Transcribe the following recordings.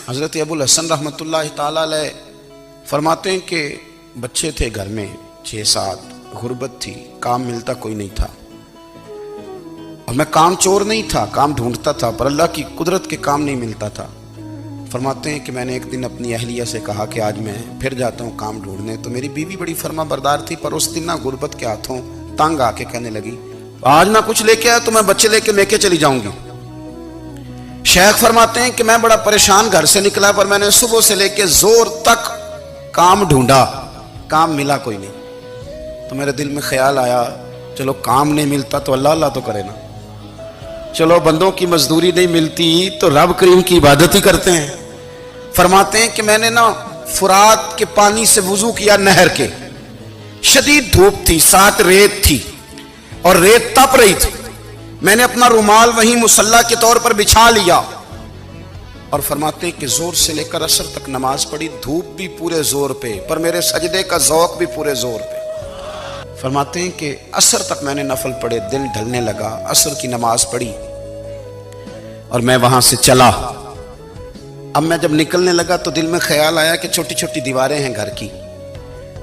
حضرت ابو الحسن रहमतुल्लाह ताला अलैह फरमाते हैं कि बच्चे थे घर में 6-7, गुर्बत थी, काम मिलता कोई नहीं था और मैं काम चोर नहीं था, काम ढूंढता था, पर अल्लाह की कुदरत के काम नहीं मिलता था। फरमाते हैं कि मैंने एक दिन अपनी अहलिया से कहा कि आज मैं फिर जाता हूँ काम ढूंढने, तो मेरी बीवी बड़ी फर्मा बरदार थी, पर उस दिन ना गुर्बत के हाथों तंग आके कहने लगी आज ना कुछ लेके आया तो मैं बच्चे लेके मेके चली जाऊंगी। शेख फरमाते हैं कि मैं बड़ा परेशान घर से निकला, पर मैंने सुबह से लेके जोर तक काम ढूंढा, काम मिला कोई नहीं। तो मेरे दिल में ख्याल आया चलो काम नहीं मिलता तो अल्लाह अल्लाह तो करे ना, चलो बंदों की मजदूरी नहीं मिलती तो रब करीम की इबादत ही करते हैं। फरमाते हैं कि मैंने ना फुरात के पानी से वुजू किया, नहर के, शदीद धूप थी, साथ रेत थी और रेत तप रही थी। मैंने अपना रुमाल वहीं मुसल्ला के तौर पर बिछा लिया और फरमाते हैं कि जोर से लेकर असर तक नमाज पढ़ी, धूप भी पूरे जोर पे, पर मेरे सजदे का ज़ौक़ भी पूरे जोर पे। फरमाते हैं कि असर तक मैंने नफल पढ़े, दिल ढलने लगा, असर की नमाज पढ़ी और मैं वहां से चला। अब मैं जब निकलने लगा तो दिल में ख्याल आया कि छोटी छोटी दीवारें हैं घर की,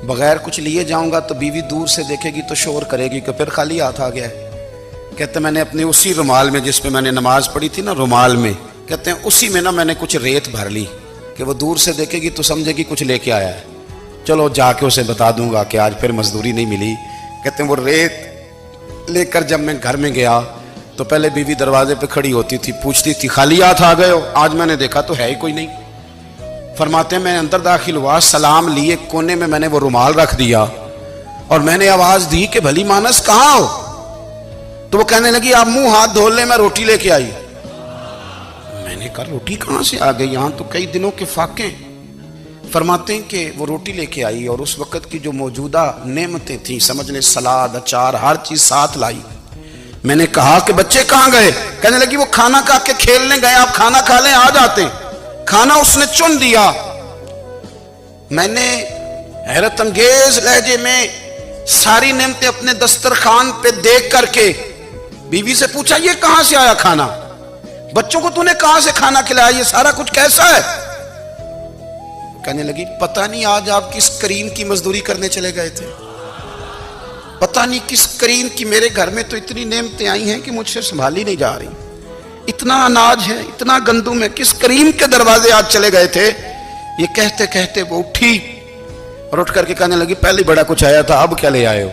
बगैर कुछ लिए जाऊंगा तो बीवी दूर से देखेगी तो शोर करेगी कि फिर खाली हाथ आ गया है। कहते मैंने अपने उसी रुमाल में जिस पे मैंने नमाज पढ़ी थी ना, रुमाल में, कहते हैं उसी में ना मैंने कुछ रेत भर ली कि वो दूर से देखेगी तो समझेगी कुछ लेके आया है, चलो जाके उसे बता दूंगा कि आज फिर मजदूरी नहीं मिली। कहते हैं वो रेत लेकर जब मैं घर में गया तो पहले बीवी दरवाजे पे खड़ी होती थी, पूछती थी खाली हाथ आ गए हो, आज मैंने देखा तो है ही कोई नहीं। फरमाते हैं मैं अंदर दाखिल हुआ, सलाम लिए, कोने में मैंने वो रुमाल रख दिया और मैंने आवाज दी कि भली मानस कहाँ हो? तो वो कहने लगी आप मुंह हाथ धो ले, मैं रोटी लेके आई। मैंने कहा रोटी कहाँ से आ गई, यहाँ तो कई दिनों के फाके। फरमाते हैं कि वो रोटी लेके आई और उस वक्त की जो मौजूदा नेमतें थी, समझ ले सलाद, अचार, हर चीज साथ लाई। मैंने कहा कि बच्चे कहाँ गए? कहने लगी वो खाना खा के खेलने गए, आप खाना खा लें आ जाते। खाना उसने चुन दिया। मैंने हैरत अंगेज लहजे में सारी नेमतें अपने दस्तरखान पे देख करके बीवी से पूछा ये कहां से आया खाना, बच्चों को तूने कहां से खाना खिलाया, ये सारा कुछ कैसा है? कहने लगी पता नहीं आज आप किस करीम की मजदूरी करने चले गए थे, पता नहीं किस करीम की, मेरे घर में तो इतनी नेमतें आई हैं कि मुझसे संभाली नहीं जा रही, इतना अनाज है, इतना गंदुम है, किस करीम के दरवाजे आज चले गए थे? ये कहते कहते वो उठी और उठ करके कहने लगी पहले बड़ा कुछ आया था, अब क्या ले आए हो?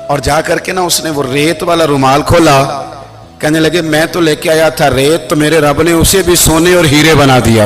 और जा करके ना उसने वो रेत वाला रुमाल खोला, कहने लगे मैं तो लेके आया था रेत, तो मेरे रब ने उसे भी सोने और हीरे बना दिया।